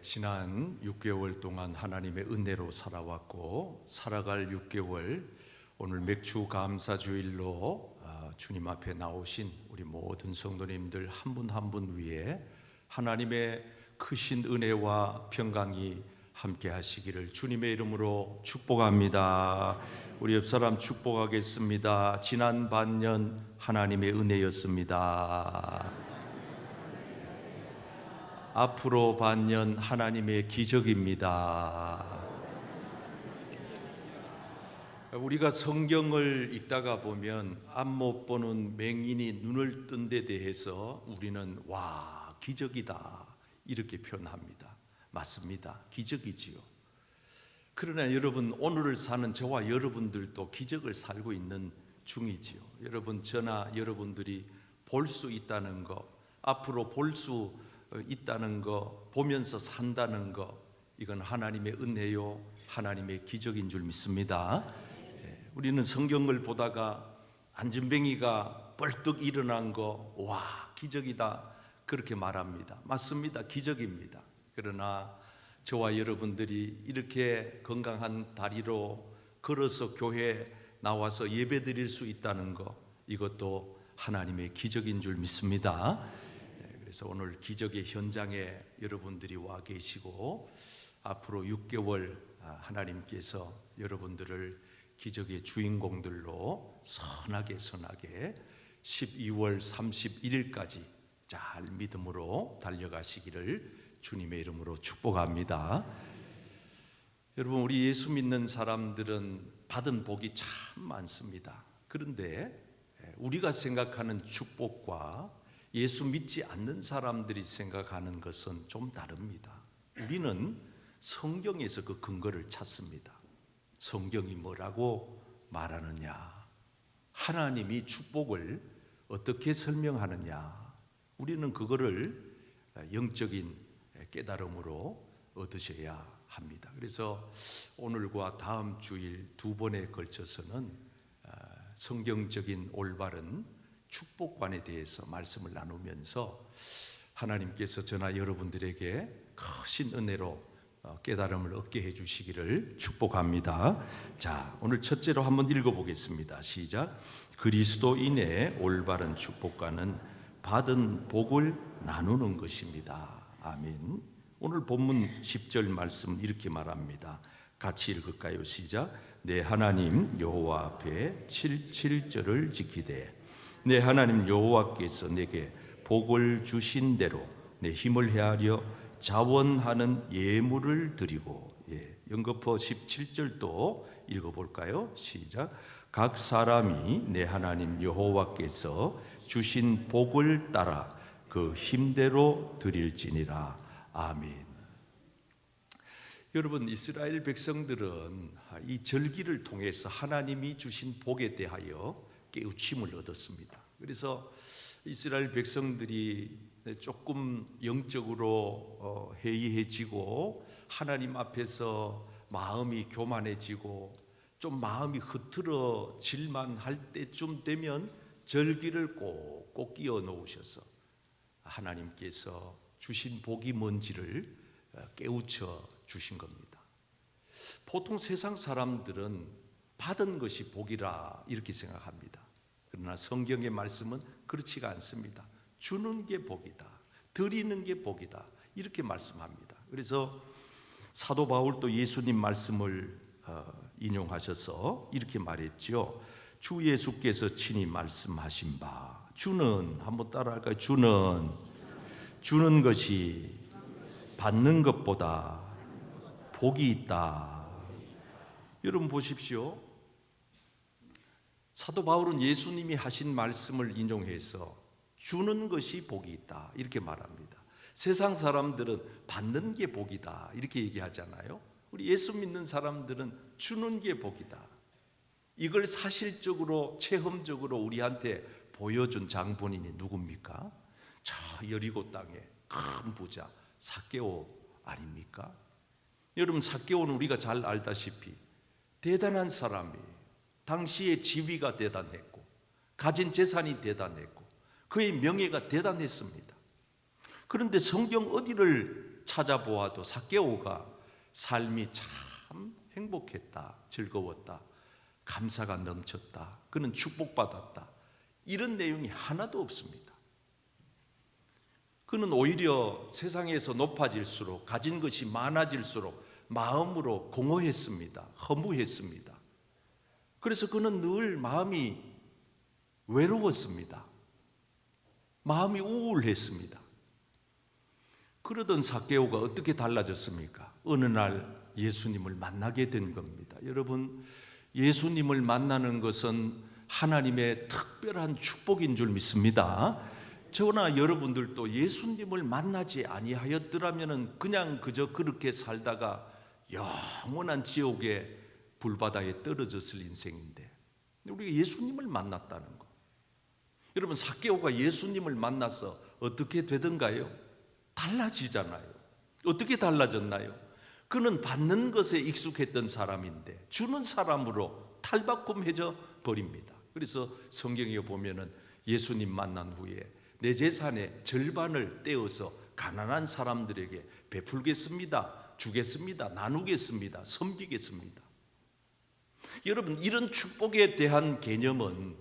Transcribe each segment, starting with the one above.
지난 6개월 동안 하나님의 은혜로 살아왔고 살아갈 6개월 오늘 맥주 감사주일로 주님 앞에 나오신 우리 모든 성도님들 한 분 한 분 위에 하나님의 크신 은혜와 평강이 함께 하시기를 주님의 이름으로 축복합니다. 우리 옆사람 축복하겠습니다. 지난 반년 하나님의 은혜였습니다. 앞으로 반년 하나님의 기적입니다. 우리가 성경을 읽다가 보면 앞 못 보는 맹인이 눈을 뜬 데 대해서 우리는 와, 기적이다 이렇게 표현합니다. 맞습니다. 기적이지요. 그러나 여러분, 오늘을 사는 저와 여러분들도 기적을 살고 있는 중이지요. 여러분, 저나 여러분들이 볼 수 있다는 것, 앞으로 볼 수 있다는 거, 보면서 산다는 거, 이건 하나님의 은혜요, 하나님의 기적인 줄 믿습니다. 우리는 성경을 보다가 안전뱅이가 벌떡 일어난 거, 와, 기적이다 그렇게 말합니다. 맞습니다. 기적입니다. 그러나 저와 여러분들이 이렇게 건강한 다리로 걸어서 교회에 나와서 예배 드릴 수 있다는 거, 이것도 하나님의 기적인 줄 믿습니다. 그래서 오늘 기적의 현장에 여러분들이 와 계시고 앞으로 6개월 하나님께서 여러분들을 기적의 주인공들로 선하게 12월 31일까지 잘 믿음으로 달려가시기를 주님의 이름으로 축복합니다. 여러분, 우리 예수 믿는 사람들은 받은 복이 참 많습니다. 그런데 우리가 생각하는 축복과 예수 믿지 않는 사람들이 생각하는 것은 좀 다릅니다. 우리는 성경에서 그 근거를 찾습니다. 성경이 뭐라고 말하느냐, 하나님이 축복을 어떻게 설명하느냐, 우리는 그거를 영적인 깨달음으로 얻으셔야 합니다. 그래서 오늘과 다음 주일 두 번에 걸쳐서는 성경적인 올바른 축복관에 대해서 말씀을 나누면서 하나님께서 저나 여러분들에게 크신 은혜로 깨달음을 얻게 해주시기를 축복합니다. 자, 오늘 첫째로 한번 읽어보겠습니다. 시작. 그리스도인의 올바른 축복과는 받은 복을 나누는 것입니다. 아멘. 오늘 본문 10절 말씀 이렇게 말합니다. 같이 읽을까요? 시작. 내 하나님 여호와 앞에 7절을 지키되 내 하나님 여호와께서 내게 복을 주신 대로 내 힘을 헤아려 자원하는 예물을 드리고, 연거푸 17절도 읽어볼까요? 시작. 각 사람이 내 하나님 여호와께서 주신 복을 따라 그 힘대로 드릴지니라. 아멘. 여러분, 이스라엘 백성들은 이 절기를 통해서 하나님이 주신 복에 대하여 깨우침을 얻었습니다. 그래서 이스라엘 백성들이 조금 영적으로 해이해지고 하나님 앞에서 마음이 교만해지고 좀 마음이 흐트러질만 할 때쯤 되면 절기를 꼭꼭 끼워 놓으셔서 하나님께서 주신 복이 뭔지를 깨우쳐 주신 겁니다. 보통 세상 사람들은 받은 것이 복이라 이렇게 생각합니다. 그러나 성경의 말씀은 그렇지가 않습니다. 주는 게 복이다, 드리는 게 복이다 이렇게 말씀합니다. 그래서 사도 바울도 예수님 말씀을 인용하셔서 이렇게 말했죠. 주 예수께서 친히 말씀하신 바, 주는, 한번 따라할까요? 주는 것이 받는 것보다 복이 있다. 여러분 보십시오. 사도 바울은 예수님이 하신 말씀을 인용해서 주는 것이 복이 있다 이렇게 말합니다. 세상 사람들은 받는 게 복이다 이렇게 얘기하잖아요. 우리 예수 믿는 사람들은 주는 게 복이다. 이걸 사실적으로 체험적으로 우리한테 보여준 장본인이 누굽니까? 저 여리고 땅에 큰 부자 삭개오 아닙니까? 여러분, 삭개오는 우리가 잘 알다시피 대단한 사람이에요. 당시의 지위가 대단했고 가진 재산이 대단했고 그의 명예가 대단했습니다. 그런데 성경 어디를 찾아보아도 삭개오가 삶이 참 행복했다, 즐거웠다, 감사가 넘쳤다, 그는 축복받았다, 이런 내용이 하나도 없습니다. 그는 오히려 세상에서 높아질수록, 가진 것이 많아질수록 마음으로 공허했습니다. 허무했습니다. 그래서 그는 늘 마음이 외로웠습니다. 마음이 우울했습니다. 그러던 삭개오가 어떻게 달라졌습니까? 어느 날 예수님을 만나게 된 겁니다. 여러분, 예수님을 만나는 것은 하나님의 특별한 축복인 줄 믿습니다. 저나 여러분들도 예수님을 만나지 아니하였더라면 그냥 그저 그렇게 살다가 영원한 지옥의 불바다에 떨어졌을 인생인데, 우리가 예수님을 만났다는 거. 여러분, 삭개오가 예수님을 만나서 어떻게 되던가요? 달라지잖아요. 어떻게 달라졌나요? 그는 받는 것에 익숙했던 사람인데 주는 사람으로 탈바꿈해져 버립니다. 그래서 성경에 보면은 예수님 만난 후에 내 재산의 절반을 떼어서 가난한 사람들에게 베풀겠습니다, 주겠습니다, 나누겠습니다, 섬기겠습니다. 여러분, 이런 축복에 대한 개념은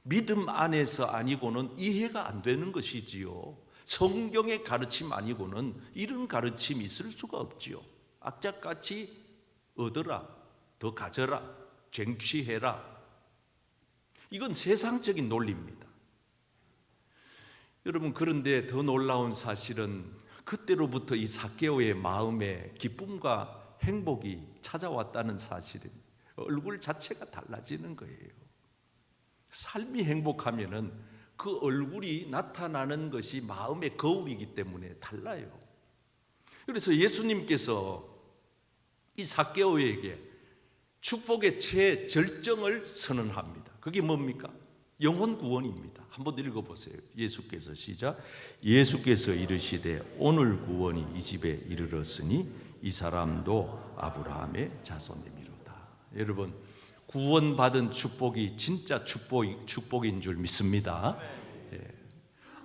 믿음 안에서 아니고는 이해가 안 되는 것이지요. 성경의 가르침 아니고는 이런 가르침이 있을 수가 없지요. 악착같이 얻어라, 더 가져라, 쟁취해라, 이건 세상적인 논리입니다. 여러분, 그런데 더 놀라운 사실은 그때로부터 이 삭개오의 마음에 기쁨과 행복이 찾아왔다는 사실입니다. 얼굴 자체가 달라지는 거예요. 삶이 행복하면은 그 얼굴이 나타나는 것이 마음의 거울이기 때문에 달라요. 그래서 예수님께서 이 삭개오에게 축복의 최절정을 선언합니다. 그게 뭡니까? 영혼 구원입니다. 한번 읽어보세요. 예수께서 시작. 예수께서 이르시되 오늘 구원이 이 집에 이르렀으니 이 사람도 아브라함의 자손이미로다. 여러분, 구원받은 축복이 진짜 축복인 줄 믿습니다.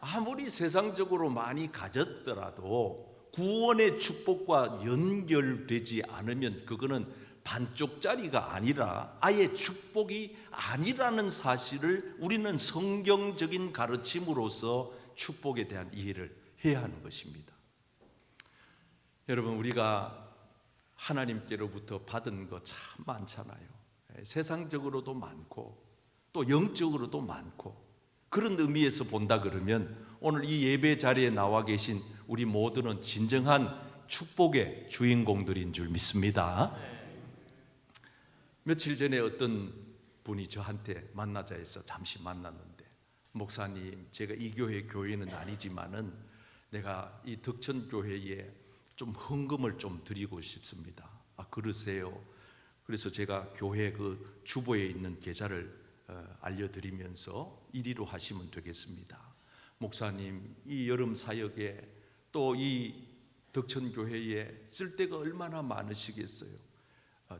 아무리 세상적으로 많이 가졌더라도 구원의 축복과 연결되지 않으면 그거는 반쪽짜리가 아니라 아예 축복이 아니라는 사실을 우리는 성경적인 가르침으로서 축복에 대한 이해를 해야 하는 것입니다. 여러분, 우리가 하나님께로부터 받은 거 참 많잖아요. 세상적으로도 많고 또 영적으로도 많고, 그런 의미에서 본다 그러면 오늘 이 예배 자리에 나와 계신 우리 모두는 진정한 축복의 주인공들인 줄 믿습니다. 며칠 전에 어떤 분이 저한테 만나자 해서 잠시 만났는데, 목사님, 제가 이 교회는 아니지만은 내가 이 덕천교회에 좀 헌금을 좀 드리고 싶습니다. 아, 그러세요? 그래서 제가 교회 그 주보에 있는 계좌를 알려드리면서 이리로 하시면 되겠습니다. 목사님, 이 여름 사역에 또 이 덕천교회에 쓸 데가 얼마나 많으시겠어요?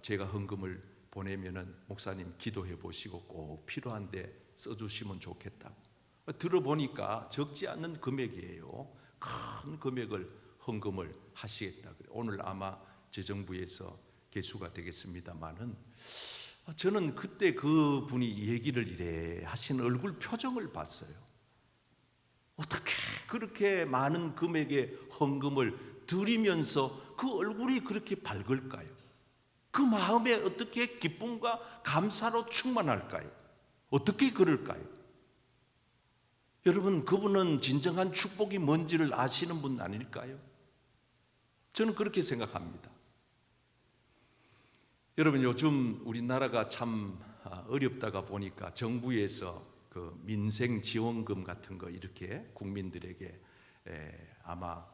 제가 헌금을 보내면은 목사님 기도해 보시고 꼭 필요한데 써주시면 좋겠다고. 들어보니까 적지 않는 금액이에요. 큰 금액을 헌금을 하시겠다 그래. 오늘 아마 재정부에서 개수가 되겠습니다만은, 저는 그때 그 분이 얘기를 이래 하시는 얼굴 표정을 봤어요. 어떻게 그렇게 많은 금액의 헌금을 드리면서 그 얼굴이 그렇게 밝을까요? 그 마음에 어떻게 기쁨과 감사로 충만할까요? 어떻게 그럴까요? 여러분, 그분은 진정한 축복이 뭔지를 아시는 분 아닐까요? 저는 그렇게 생각합니다. 여러분, 요즘 우리나라가 참 어렵다가 보니까 정부에서 그 민생 지원금 같은 거 이렇게 국민들에게 아마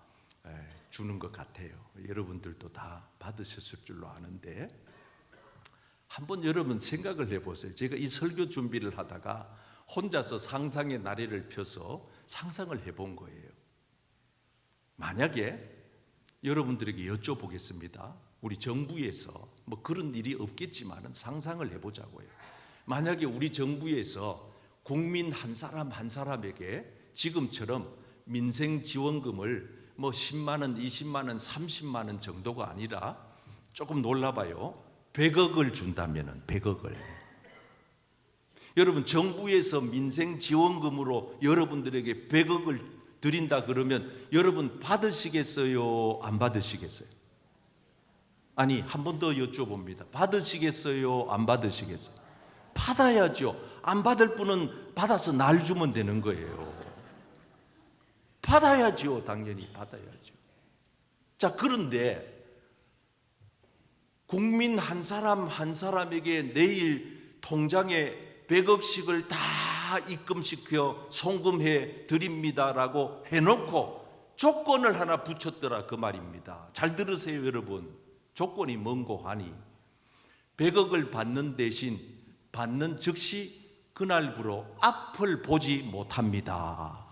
주는 것 같아요. 여러분들도 다 받으셨을 줄로 아는데, 한번 여러분 생각을 해보세요. 제가 이 설교 준비를 하다가 혼자서 상상의 나래를 펴서 상상을 해본 거예요. 만약에 여러분들에게 여쭤보겠습니다. 우리 정부에서 뭐 그런 일이 없겠지만은 상상을 해보자고요. 만약에 우리 정부에서 국민 한 사람 한 사람에게 지금처럼 민생 지원금을 뭐 10만 원, 20만 원, 30만 원 정도가 아니라 조금 놀라봐요. 100억을 준다면은 100억을. 여러분 정부에서 민생지원금으로 여러분들에게 100억을 드린다 그러면 여러분 받으시겠어요? 안 받으시겠어요? 아니 한 번 더 여쭤봅니다. 받으시겠어요? 안 받으시겠어요? 받아야죠. 안 받을 분은 받아서 날 주면 되는 거예요. 받아야죠. 당연히 받아야죠. 자, 그런데 국민 한 사람 한 사람에게 내일 통장에 100억씩을 다 입금시켜 송금해 드립니다라고 해놓고 조건을 하나 붙였더라 그 말입니다. 잘 들으세요 여러분. 조건이 뭔고 하니 100억을 받는 대신 받는 즉시 그날부로 앞을 보지 못합니다.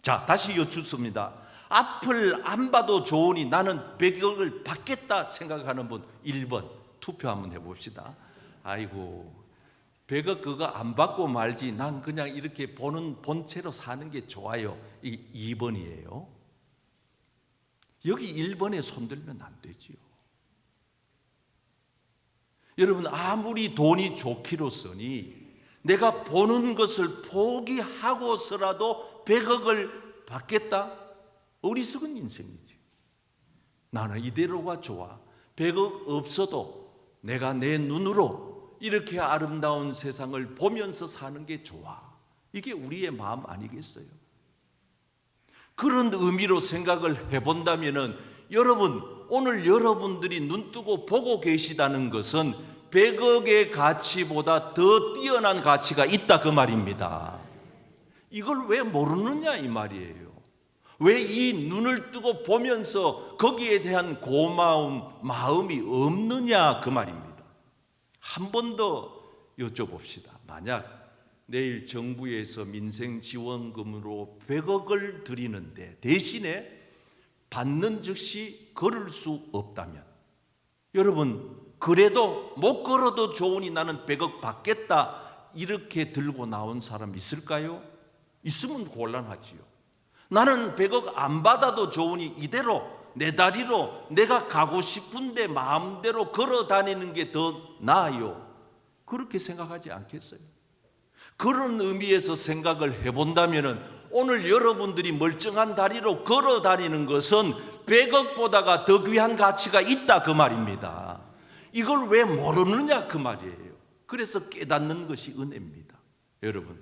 자, 다시 여쭙습니다. 앞을 안 봐도 좋으니 나는 100억을 받겠다 생각하는 분 1번 투표 한번 해봅시다. 아이고 100억 그거 안 받고 말지 난 그냥 이렇게 보는 본체로 사는 게 좋아요. 이게 2번이에요. 여기 1번에 손들면 안 되지요. 여러분 아무리 돈이 좋기로서니 내가 보는 것을 포기하고서라도 100억을 받겠다? 어리석은 인생이지. 나는 이대로가 좋아. 100억 없어도 내가 내 눈으로 이렇게 아름다운 세상을 보면서 사는 게 좋아. 이게 우리의 마음 아니겠어요? 그런 의미로 생각을 해본다면은 여러분 오늘 여러분들이 눈뜨고 보고 계시다는 것은 100억의 가치보다 더 뛰어난 가치가 있다 그 말입니다. 이걸 왜 모르느냐 이 말이에요. 왜 이 눈을 뜨고 보면서 거기에 대한 고마움 마음이 없느냐 그 말입니다. 한 번 더 여쭤봅시다. 만약 내일 정부에서 민생지원금으로 100억을 드리는데 대신에 받는 즉시 걸을 수 없다면 여러분 그래도 못 걸어도 좋으니 나는 100억 받겠다 이렇게 들고 나온 사람 있을까요? 있으면 곤란하지요. 나는 100억 안 받아도 좋으니 이대로 내 다리로 내가 가고 싶은데 마음대로 걸어 다니는 게 더 나아요. 그렇게 생각하지 않겠어요? 그런 의미에서 생각을 해본다면 오늘 여러분들이 멀쩡한 다리로 걸어 다니는 것은 100억보다가 더 귀한 가치가 있다 그 말입니다. 이걸 왜 모르느냐 그 말이에요. 그래서 깨닫는 것이 은혜입니다. 여러분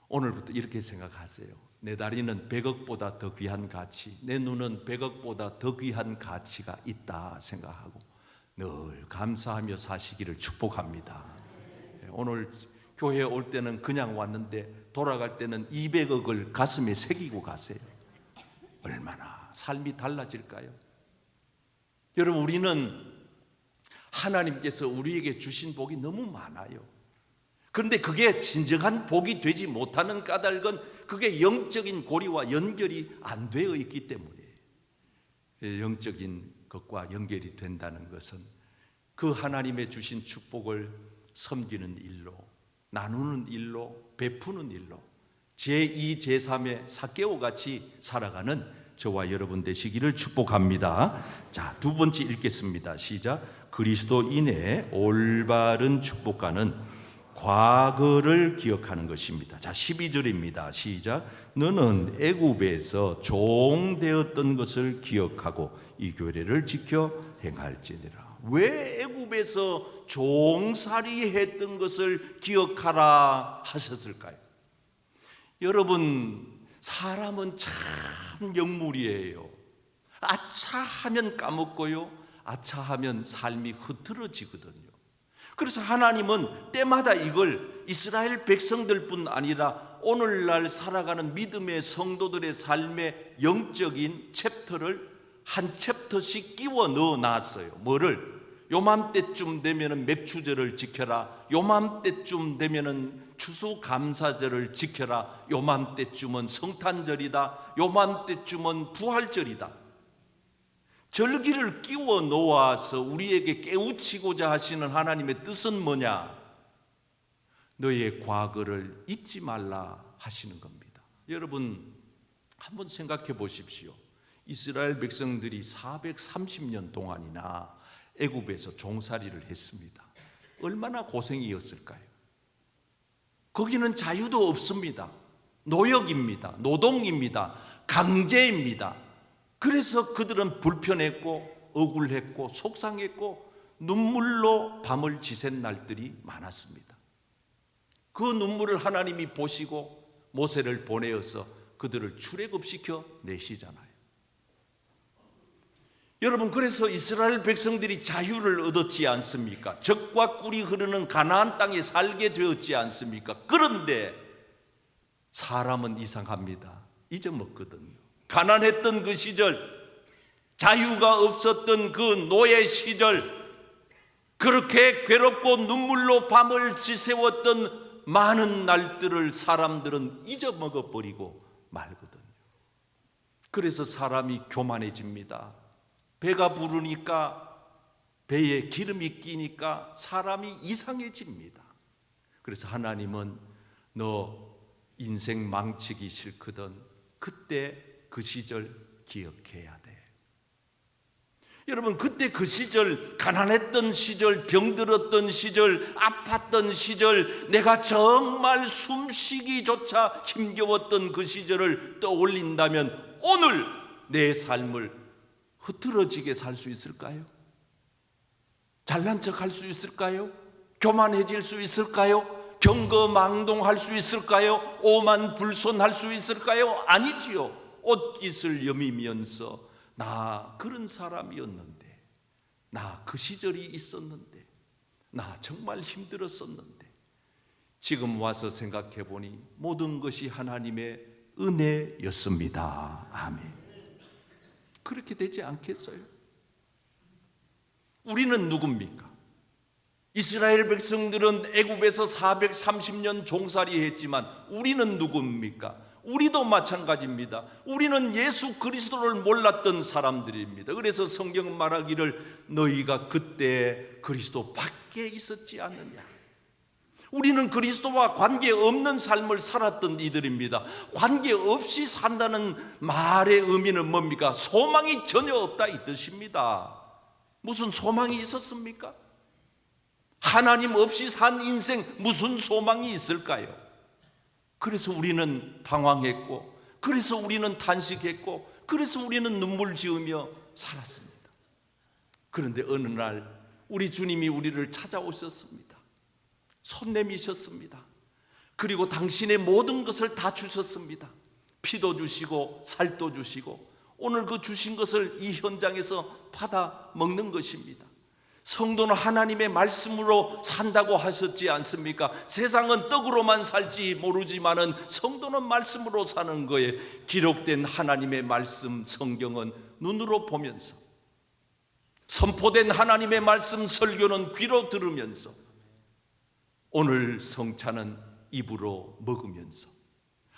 오늘부터 이렇게 생각하세요. 내 다리는 100억보다 더 귀한 가치, 내 눈은 100억보다 더 귀한 가치가 있다 생각하고 늘 감사하며 사시기를 축복합니다. 오늘 교회에 올 때는 그냥 왔는데 돌아갈 때는 200억을 가슴에 새기고 가세요. 얼마나 삶이 달라질까요? 여러분 우리는 하나님께서 우리에게 주신 복이 너무 많아요. 그런데 그게 진정한 복이 되지 못하는 까닭은 그게 영적인 고리와 연결이 안 되어 있기 때문에 영적인 것과 연결이 된다는 것은 그 하나님의 주신 축복을 섬기는 일로 나누는 일로 베푸는 일로 제2, 제3의 삭개오같이 살아가는 저와 여러분 되시기를 축복합니다. 자, 두 번째 읽겠습니다. 시작. 그리스도인의 올바른 축복과는 과거를 기억하는 것입니다. 자, 12절입니다. 시작. 너는 애굽에서 종 되었던 것을 기억하고 이 규례를 지켜 행할지니라. 왜 애굽에서 종살이 했던 것을 기억하라 하셨을까요? 여러분 사람은 참 영물이에요. 아차 하면 까먹고요, 아차 하면 삶이 흐트러지거든요. 그래서 하나님은 때마다 이걸 이스라엘 백성들뿐 아니라 오늘날 살아가는 믿음의 성도들의 삶의 영적인 챕터를 한 챕터씩 끼워 넣어 놨어요. 뭐를? 요맘때쯤 되면은 맥추절을 지켜라. 요맘때쯤 되면은 추수감사절을 지켜라. 요맘때쯤은 성탄절이다. 요맘때쯤은 부활절이다. 절기를 끼워 놓아서 우리에게 깨우치고자 하시는 하나님의 뜻은 뭐냐? 너의 과거를 잊지 말라 하시는 겁니다. 여러분 한번 생각해 보십시오. 이스라엘 백성들이 430년 동안이나 애굽에서 종살이를 했습니다. 얼마나 고생이었을까요? 거기는 자유도 없습니다. 노역입니다. 노동입니다. 강제입니다. 그래서 그들은 불편했고 억울했고 속상했고 눈물로 밤을 지샌 날들이 많았습니다. 그 눈물을 하나님이 보시고 모세를 보내어서 그들을 출애굽시켜 내시잖아요. 여러분, 그래서 이스라엘 백성들이 자유를 얻었지 않습니까? 젖과 꿀이 흐르는 가나안 땅에 살게 되었지 않습니까? 그런데 사람은 이상합니다. 잊어먹거든요. 가난했던 그 시절, 자유가 없었던 그 노예 시절, 그렇게 괴롭고 눈물로 밤을 지새웠던 많은 날들을 사람들은 잊어먹어버리고 말거든요. 그래서 사람이 교만해집니다. 배가 부르니까, 배에 기름이 끼니까 사람이 이상해집니다. 그래서 하나님은 너 인생 망치기 싫거든 그때 그 시절 기억해야 돼. 여러분, 그때 그 시절, 가난했던 시절, 병들었던 시절, 아팠던 시절, 내가 정말 숨쉬기조차 힘겨웠던 그 시절을 떠올린다면 오늘 내 삶을 흐트러지게 살 수 있을까요? 잘난 척 할 수 있을까요? 교만해질 수 있을까요? 경거망동할 수 있을까요? 오만불손할 수 있을까요? 아니지요. 옷깃을 여미면서 나 그런 사람이었는데, 나 그 시절이 있었는데, 나 정말 힘들었었는데, 지금 와서 생각해 보니 모든 것이 하나님의 은혜였습니다. 아멘. 그렇게 되지 않겠어요? 우리는 누굽니까? 이스라엘 백성들은 애굽에서 430년 종살이 했지만 우리는 누굽니까? 우리도 마찬가지입니다. 우리는 예수 그리스도를 몰랐던 사람들입니다. 그래서 성경은 말하기를 너희가 그때 그리스도 밖에 있었지 않느냐. 우리는 그리스도와 관계없는 삶을 살았던 이들입니다. 관계없이 산다는 말의 의미는 뭡니까? 소망이 전혀 없다 이 뜻입니다. 무슨 소망이 있었습니까? 하나님 없이 산 인생 무슨 소망이 있을까요? 그래서 우리는 방황했고, 그래서 우리는 탄식했고, 그래서 우리는 눈물 지으며 살았습니다. 그런데 어느 날 우리 주님이 우리를 찾아오셨습니다. 손 내미셨습니다. 그리고 당신의 모든 것을 다 주셨습니다. 피도 주시고 살도 주시고 오늘 그 주신 것을 이 현장에서 받아 먹는 것입니다. 성도는 하나님의 말씀으로 산다고 하셨지 않습니까? 세상은 떡으로만 살지 모르지만은 성도는 말씀으로 사는 거에 기록된 하나님의 말씀 성경은 눈으로 보면서, 선포된 하나님의 말씀 설교는 귀로 들으면서, 오늘 성찬은 입으로 먹으면서,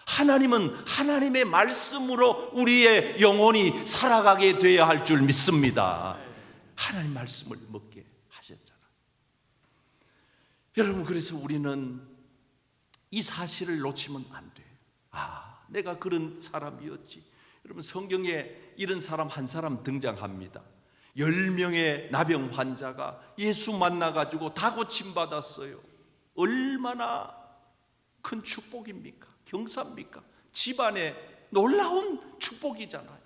하나님은 하나님의 말씀으로 우리의 영혼이 살아가게 되어야 할 줄 믿습니다. 하나님 말씀을 먹게 하셨잖아요. 여러분, 그래서 우리는 이 사실을 놓치면 안 돼. 내가 그런 사람이었지. 여러분, 성경에 이런 사람 한 사람 등장합니다. 10명의 나병 환자가 예수 만나가지고 다 고침받았어요. 얼마나 큰 축복입니까? 경사입니까? 집안에 놀라운 축복이잖아요.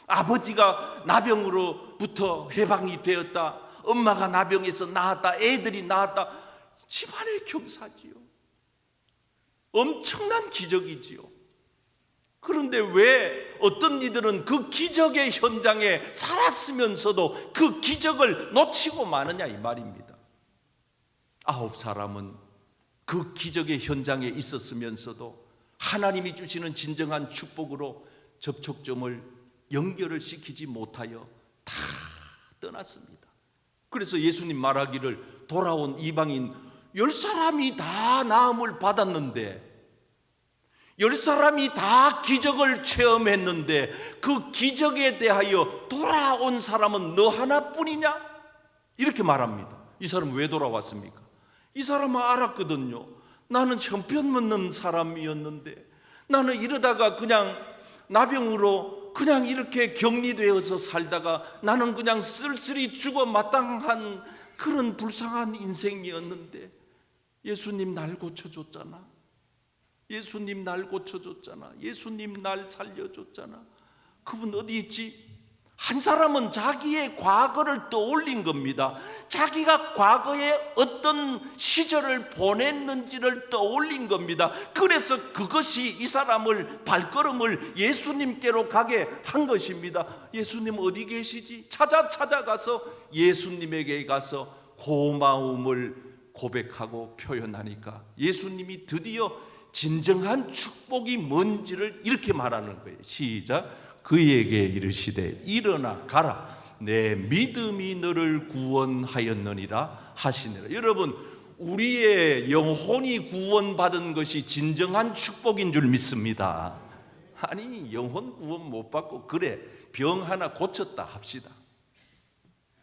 아버지가 나병으로부터 해방이 되었다, 엄마가 나병에서 나았다, 애들이 나았다. 집안의 경사지요. 엄청난 기적이지요. 그런데 왜 어떤 이들은 그 기적의 현장에 살았으면서도 그 기적을 놓치고 마느냐 이 말입니다. 9사람은 그 기적의 현장에 있었으면서도 하나님이 주시는 진정한 축복으로 접촉점을 연결을 시키지 못하여 다 떠났습니다. 그래서 예수님 말하기를 돌아온 이방인 10사람이 다 나음을 받았는데, 10사람이 다 기적을 체험했는데 그 기적에 대하여 돌아온 사람은 너 하나뿐이냐? 이렇게 말합니다. 이 사람은 왜 돌아왔습니까? 이 사람은 알았거든요. 나는 형편없는 사람이었는데, 나는 이러다가 그냥 나병으로 그냥 이렇게 격리되어서 살다가 나는 그냥 쓸쓸히 죽어 마땅한 그런 불쌍한 인생이었는데 예수님 날 고쳐줬잖아. 예수님 날 고쳐줬잖아. 예수님 날 살려줬잖아. 그분 어디 있지? 한 사람은 자기의 과거를 떠올린 겁니다. 자기가 과거에 어떤 시절을 보냈는지를 떠올린 겁니다. 그래서 그것이 이 사람을 발걸음을 예수님께로 가게 한 것입니다. 예수님 어디 계시지? 찾아가서 예수님에게 가서 고마움을 고백하고 표현하니까 예수님이 드디어 진정한 축복이 뭔지를 이렇게 말하는 거예요. 시작. 그에게 이르시되 일어나 가라 내 믿음이 너를 구원하였느니라 하시니라. 여러분, 우리의 영혼이 구원받은 것이 진정한 축복인 줄 믿습니다. 아니, 영혼 구원 못 받고 그래 병 하나 고쳤다 합시다.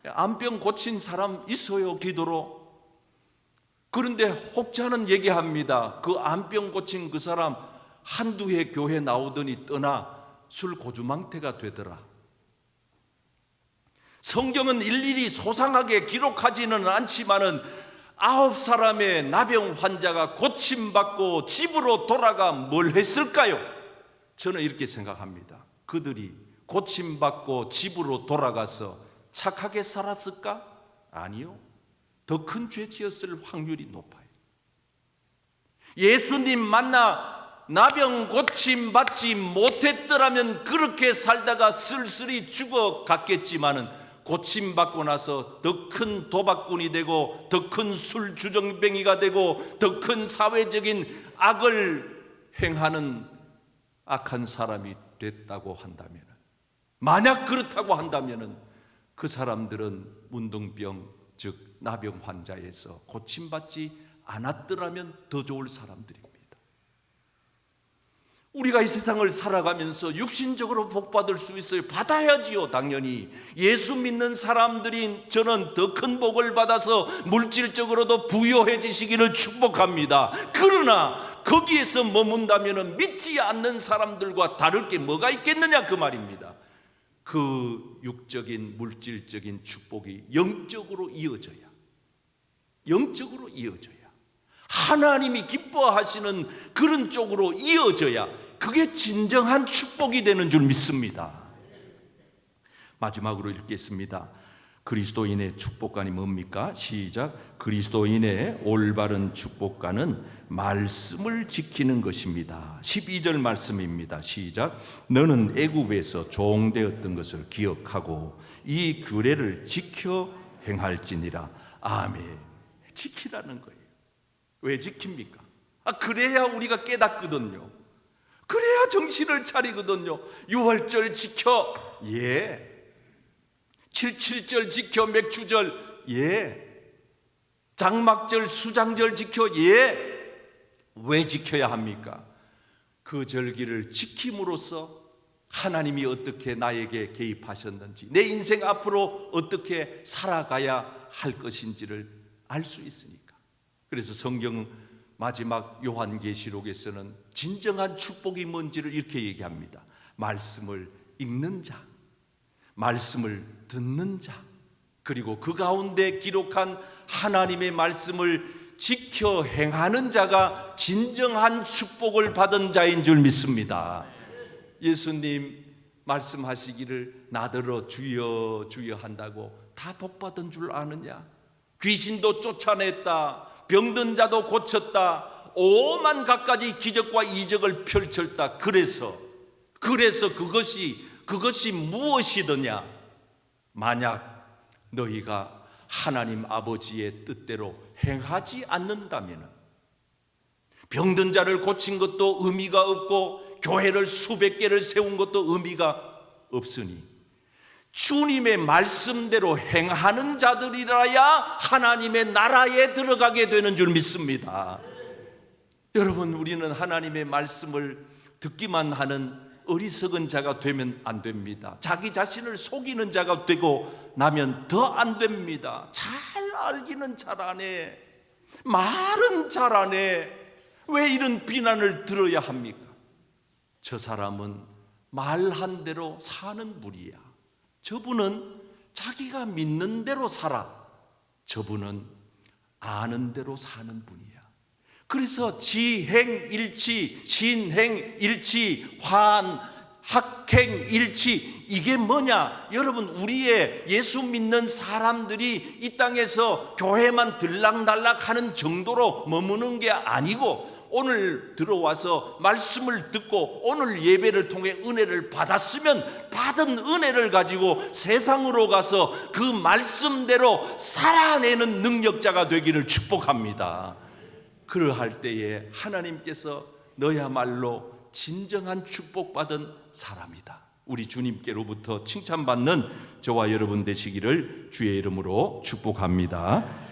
암병 고친 사람 있어요, 기도로. 그런데 혹자는 얘기합니다. 그 암병 고친 그 사람 한두 해 교회 나오더니 떠나 술 고주망태가 되더라. 성경은 일일이 소상하게 기록하지는 않지만은 9사람의 나병 환자가 고침받고 집으로 돌아가 뭘 했을까요? 저는 이렇게 생각합니다. 그들이 고침받고 집으로 돌아가서 착하게 살았을까? 아니요. 더 큰 죄 지었을 확률이 높아요. 예수님 만나 나병 고침 받지 못했더라면 그렇게 살다가 쓸쓸히 죽어갔겠지만은 고침 받고 나서 더 큰 도박꾼이 되고 더 큰 술주정뱅이가 되고 더 큰 사회적인 악을 행하는 악한 사람이 됐다고 한다면, 만약 그렇다고 한다면 그 사람들은 문둥병 즉 나병 환자에서 고침받지 않았더라면 더 좋을 사람들입니다. 우리가 이 세상을 살아가면서 육신적으로 복받을 수 있어요. 받아야지요, 당연히. 예수 믿는 사람들인 저는 더 큰 복을 받아서 물질적으로도 부유해지시기를 축복합니다. 그러나 거기에서 머문다면 믿지 않는 사람들과 다를 게 뭐가 있겠느냐 그 말입니다. 그 육적인 물질적인 축복이 영적으로 이어져야 하나님이 기뻐하시는 그런 쪽으로 이어져야 그게 진정한 축복이 되는 줄 믿습니다. 마지막으로 읽겠습니다. 그리스도인의 축복관이 뭡니까? 시작. 그리스도인의 올바른 축복관은 말씀을 지키는 것입니다. 12절 말씀입니다. 시작. 너는 애굽에서 종되었던 것을 기억하고 이 규례를 지켜 행할지니라. 아멘. 지키라는 거예요. 왜 지킵니까? 그래야 우리가 깨닫거든요. 그래야 정신을 차리거든요. 유월절 지켜, 예. 77절 지켜, 맥주절, 예. 장막절, 수장절 지켜, 예. 왜 지켜야 합니까? 그 절기를 지킴으로써 하나님이 어떻게 나에게 개입하셨는지, 내 인생 앞으로 어떻게 살아가야 할 것인지를 알 수 있으니까. 그래서 성경 마지막 요한계시록에서는 진정한 축복이 뭔지를 이렇게 얘기합니다. 말씀을 읽는 자, 말씀을 듣는 자, 그리고 그 가운데 기록한 하나님의 말씀을 지켜 행하는 자가 진정한 축복을 받은 자인 줄 믿습니다. 예수님 말씀하시기를 나더러 주여 주여 한다고 다 복받은 줄 아느냐? 귀신도 쫓아냈다, 병든 자도 고쳤다, 오만 갖가지 기적과 이적을 펼쳤다. 그래서 그것이 무엇이더냐? 만약 너희가 하나님 아버지의 뜻대로 행하지 않는다면 병든 자를 고친 것도 의미가 없고 교회를 수백 개를 세운 것도 의미가 없으니 주님의 말씀대로 행하는 자들이라야 하나님의 나라에 들어가게 되는 줄 믿습니다. 여러분, 우리는 하나님의 말씀을 듣기만 하는 어리석은 자가 되면 안 됩니다. 자기 자신을 속이는 자가 되고 나면 더 안 됩니다. 잘 알기는 잘하네, 말은 잘하네, 왜 이런 비난을 들어야 합니까? 저 사람은 말한 대로 사는 분이야. 저분은 자기가 믿는 대로 살아. 저분은 아는 대로 사는 분이야. 그래서 지행일치, 신행일치, 학행일치, 이게 뭐냐? 여러분, 우리의 예수 믿는 사람들이 이 땅에서 교회만 들락날락 하는 정도로 머무는 게 아니고, 오늘 들어와서 말씀을 듣고 오늘 예배를 통해 은혜를 받았으면 받은 은혜를 가지고 세상으로 가서 그 말씀대로 살아내는 능력자가 되기를 축복합니다. 그러할 때에 하나님께서 너야말로 진정한 축복받은 사람이다, 우리 주님께로부터 칭찬받는 저와 여러분 되시기를 주의 이름으로 축복합니다.